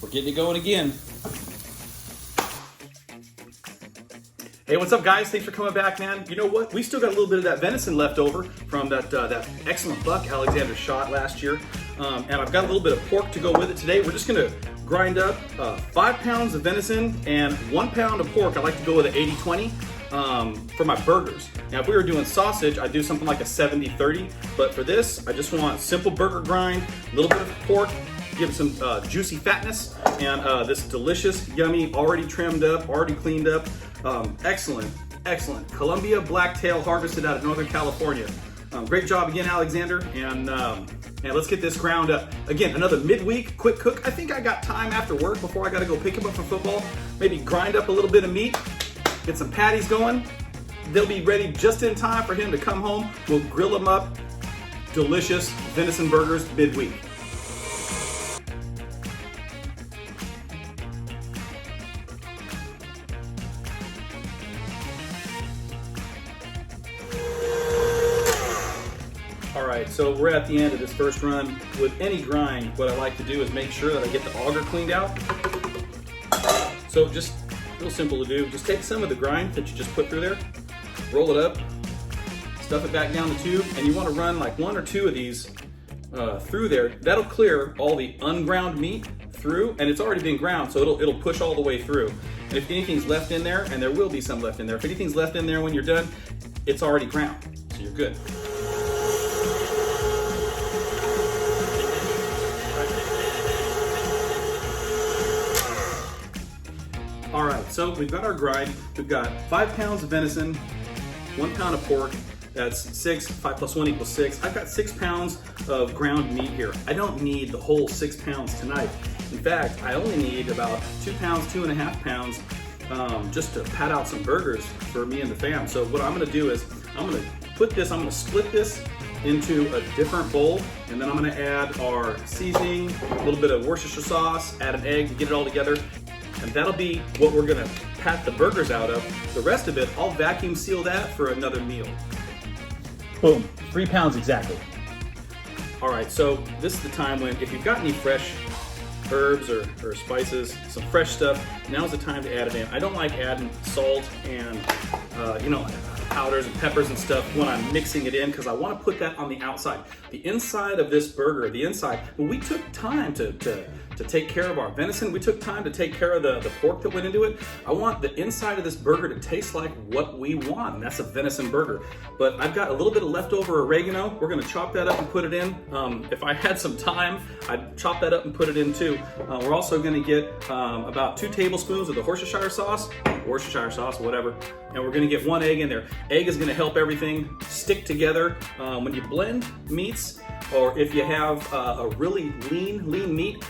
We're getting it going again. Hey, what's up, guys? Thanks for coming back, man. You know what? We still got a little bit of that venison left over from that excellent buck Alexander shot last year. And I've got a little bit of pork to go with it today. We're just gonna grind up 5 pounds of venison and 1 pound of pork. I like to go with an 80-20 for my burgers. Now, if we were doing sausage, I'd do something like a 70-30. But for this, I just want simple burger grind, a little bit of pork, give it some juicy fatness, and this delicious, yummy, already trimmed up, already cleaned up, excellent Columbia blacktail harvested out of Northern California. Great job again, Alexander, and let's get this ground up. Again, another midweek quick cook. I think I got time after work before I got to go pick him up for football. Maybe grind up a little bit of meat, get some patties going. They'll be ready just in time for him to come home. We'll grill them up. Delicious venison burgers midweek. All right, so we're at the end of this first run. With any grind, what I like to do is make sure that I get the auger cleaned out. So just real simple to do. Just take some of the grind that you just put through there, roll it up, stuff it back down the tube, and you want to run like 1 or 2 of these through there. That'll clear all the unground meat through, and it's already been ground, so it'll push all the way through. And if anything's left in there, and there will be some left in there, if anything's left in there when you're done, it's already ground, so you're good. All right, so we've got our grind. We've got 5 pounds of venison, 1 pound of pork. That's 6, 5 plus 1 equals 6. I've got 6 pounds of ground meat here. I don't need the whole 6 pounds tonight. In fact, I only need about 2 pounds, 2.5 pounds, just to pad out some burgers for me and the fam. So what I'm gonna do is, I'm gonna split this into a different bowl, and then I'm gonna add our seasoning, a little bit of Worcestershire sauce, add an egg, get it all together. And that'll be what we're gonna pat the burgers out of. The rest of it, I'll vacuum seal that for another meal. Boom, 3 pounds exactly. All right, so this is the time when, if you've got any fresh herbs or spices, some fresh stuff, now's the time to add it in. I don't like adding salt and powders and peppers and stuff when I'm mixing it in, because I want to put that on the outside. The inside of this burger, well, we took time to take care of our venison. We took time to take care of the pork that went into it. I want the inside of this burger to taste like what we want, and that's a venison burger. But I've got a little bit of leftover oregano. We're gonna chop that up and put it in. If I had some time, I'd chop that up and put it in too. We're also gonna get about 2 tablespoons of the Worcestershire sauce, whatever, and we're gonna get 1 egg in there. Egg is gonna help everything stick together. When you blend meats, or if you have a really lean meat,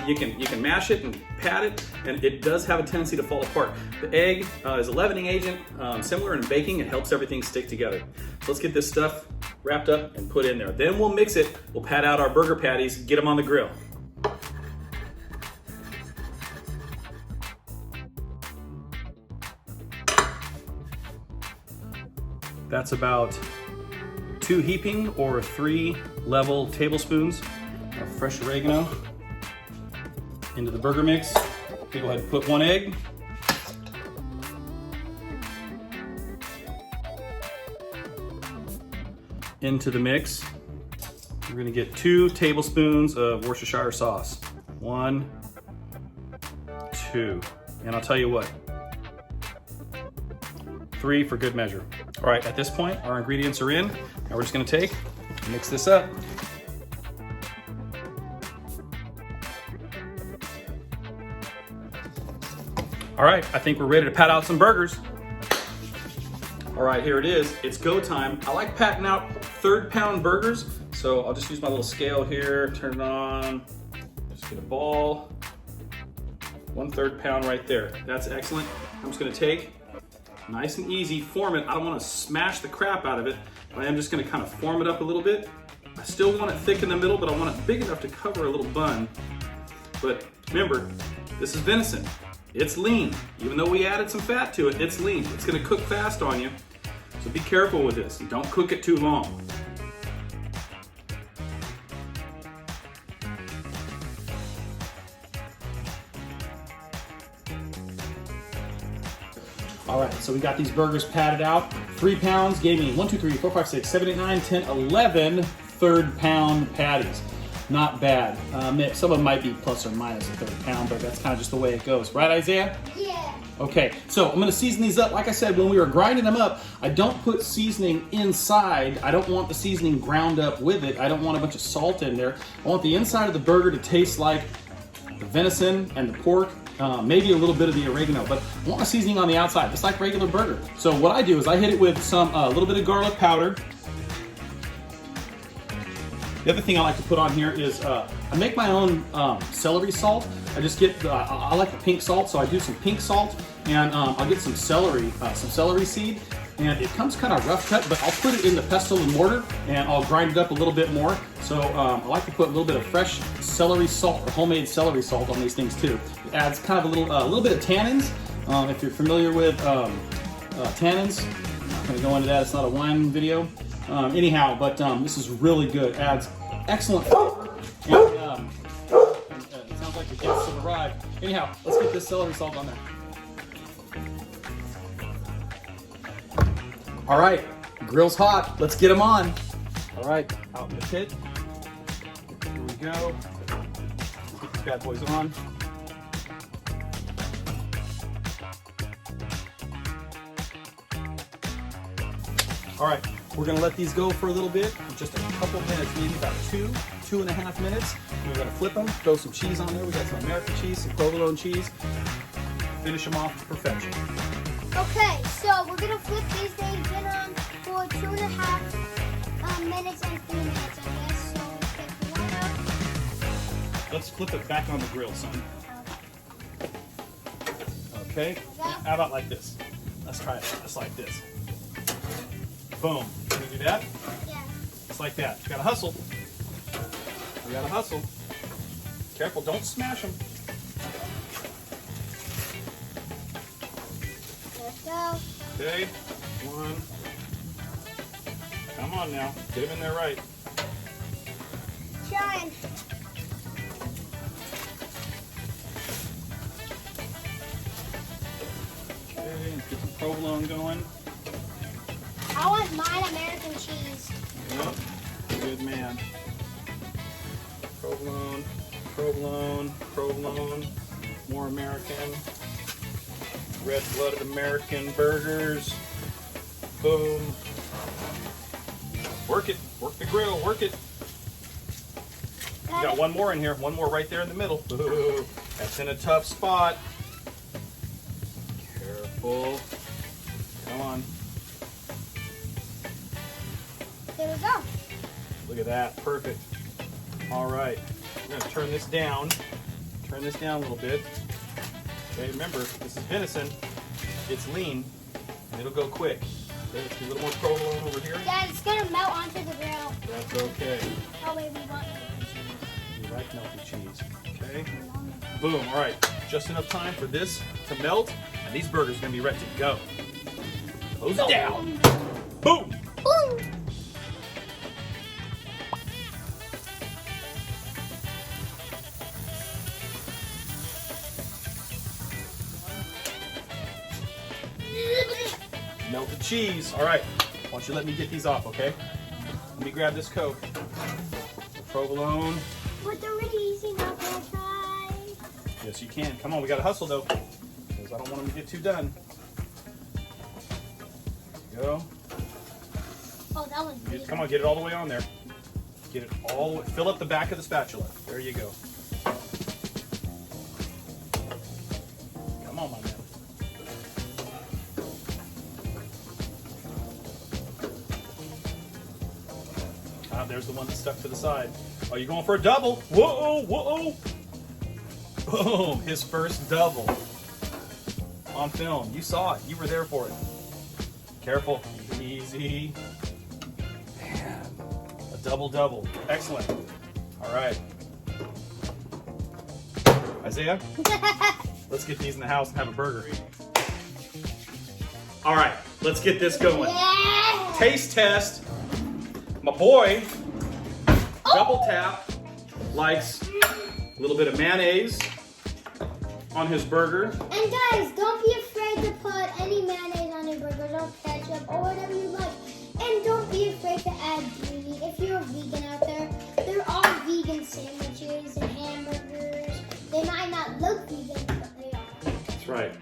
you can mash it and pat it, and it does have a tendency to fall apart. The egg is a leavening agent, similar in baking. It helps everything stick together. So let's get this stuff wrapped up and put in there. Then we'll mix it. We'll pat out our burger patties, get them on the grill. That's about 2 heaping or 3 level tablespoons of fresh oregano into the burger mix. Okay, go ahead and put 1 egg. Into the mix. We're gonna get 2 tablespoons of Worcestershire sauce. 1, 2, and I'll tell you what, 3 for good measure. All right, at this point, our ingredients are in. Now we're just gonna mix this up. All right, I think we're ready to pat out some burgers. All right, here it is. It's go time. I like patting out 1/3 pound burgers, so I'll just use my little scale here, turn it on, just get a ball. 1/3 pound right there. That's excellent. I'm just gonna take, nice and easy, form it. I don't want to smash the crap out of it, but I am just going to kind of form it up a little bit. I still want it thick in the middle, but I want it big enough to cover a little bun. But remember, this is venison. It's lean. Even though we added some fat to it, it's lean. It's going to cook fast on you. So be careful with this and don't cook it too long. All right, so we got these burgers patted out. 3 pounds gave me 1, 2, 3, 4, 5, 6, 7, 8, 9, 10, 11 third-pound patties. Not bad. Some of them might be plus or minus a third pound, but that's kind of just the way it goes. Right, Isaiah? Yeah. Okay, so I'm gonna season these up. Like I said, when we were grinding them up, I don't put seasoning inside. I don't want the seasoning ground up with it. I don't want a bunch of salt in there. I want the inside of the burger to taste like the venison and the pork, maybe a little bit of the oregano, but I want the seasoning on the outside, just like regular burger. So what I do is I hit it with some, a little bit of garlic powder. The other thing I like to put on here is I make my own celery salt. I just get, I like the pink salt, so I do some pink salt, and I'll get some celery seed, and it comes kind of rough cut, but I'll put it in the pestle and mortar, and I'll grind it up a little bit more. So I like to put a little bit of fresh celery salt or homemade celery salt on these things too. It adds kind of a little bit of tannins. If you're familiar with tannins, I'm not going to go into that. It's not a wine video. Anyhow, but this is really good. Adds excellent flavor. And, it sounds like the guests have arrived. Anyhow, let's get this celery salt on there. All right, grill's hot. Let's get them on. All right, out in the pit. Here we go. Let's get these bad boys on. All right, we're gonna let these go for a little bit, just a couple minutes, maybe about 2.5 minutes. We're gonna flip them, throw some cheese on there. We got some American cheese, some provolone cheese. Finish them off to perfection. Okay, so we're gonna flip these. They've been on for 2.5 minutes and 3 minutes, I guess. So let's get the one up. Let's flip it back on the grill, son. Okay, how about like this? Let's try it just like this. Boom. Can we do that? Yeah. Just like that. You gotta hustle. We gotta hustle. Careful, don't smash them. Let's go. Okay, one. Come on now, get him in there right. Trying. Okay, let's get some provolone going. I want mine American cheese. Yep, good man. Provolone, provolone, provolone. More American. Red-blooded American burgers. Boom. Work it. Work the grill. Work it. We got one more in here. One more right there in the middle. Ooh, that's in a tough spot. Careful. Come on. There we go. Look at that. Perfect. All right. We're going to turn this down. Turn this down a little bit. Okay, remember, this is venison. It's lean, and it'll go quick. Okay, let's do a little more provolone over here. Dad, it's gonna melt onto the grill. That's okay. Oh wait, we want You like melty cheese. Okay. Boom. All right. Just enough time for this to melt, and these burgers are going to be ready to go. Close it down. Boom. Boom. Melted cheese. All right. Why don't you let me get these off, okay? Let me grab this Coke. Provolone. But they're really easy now. Can I try? Yes, you can. Come on, we gotta hustle though, because I don't want them to get too done. There you go. Oh, that one's big. Come on, get it all the way on there. Get it all the way. Fill up the back of the spatula. There you go. Come on, my man. Ah, there's the one that's stuck to the side. Oh, you're going for a double. Whoa, whoa. Boom, his first double. On film. You saw it. You were there for it. Careful. Easy. Man, a double. Excellent. All right. Isaiah, let's get these in the house and have a burger. All right, let's get this going. Yeah. Taste test. My boy, double tap, likes a little bit of mayonnaise on his burger. And guys, don't be afraid to put any mayonnaise on your burgers or ketchup or whatever you like. And don't be afraid to add green meat. If you're a vegan out there, there are vegan sandwiches and hamburgers. They might not look vegan, but they are. That's right.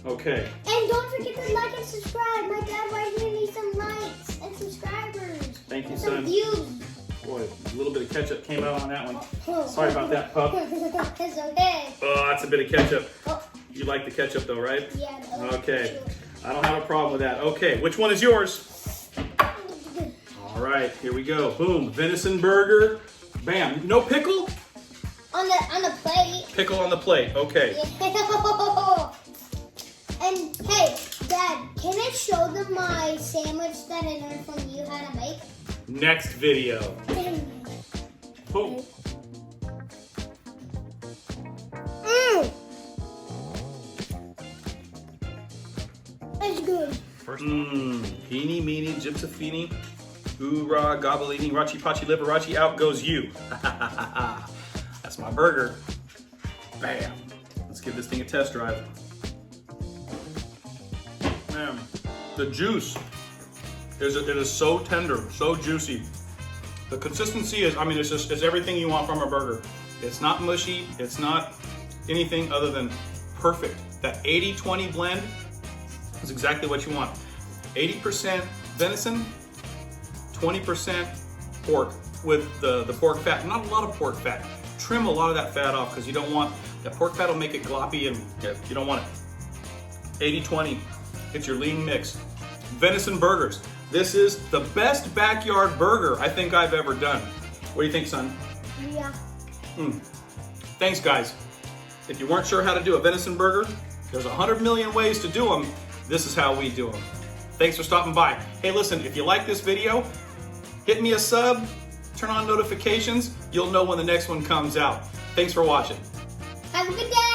Okay. And don't forget to like and subscribe. My dad right here needs some likes and subscribers. Thank you, and some son. views. Boy, a little bit of ketchup came out on that one. Oh. Sorry about that, pup. It's okay. Oh, that's a bit of ketchup. Oh, You like the ketchup though, right? yeah. No, Okay. sure. I don't have a problem with that. Okay, which one is yours? All right, here we go. Boom, venison burger. Bam. No pickle? On the plate. Pickle on the plate. Okay. Yeah. And hey, Dad, can I show them my sandwich that I learned from you how to make? Next video. Boom. It's good. Eeny, meeny, gypsafini, hoorah, gobblini, rachi, pachi, liberace, out goes you. That's my burger. Bam. Let's give this thing a test drive. Man, the juice it is so tender, so juicy. The consistency is, I mean, it's everything you want from a burger. It's not mushy, it's not anything other than perfect. That 80-20 blend is exactly what you want. 80% venison, 20% pork with the pork fat. Not a lot of pork fat. Trim a lot of that fat off because you don't want, that pork fat will make it gloppy and you don't want it. 80-20, it's your lean mix. Venison burgers. This is the best backyard burger I think I've ever done. What do you think, son? Yeah. Thanks, guys. If you weren't sure how to do a venison burger, there's 100 million ways to do them. This is how we do them. Thanks for stopping by. Hey, listen, if you like this video, hit me a sub, turn on notifications. You'll know when the next one comes out. Thanks for watching. Have a good day.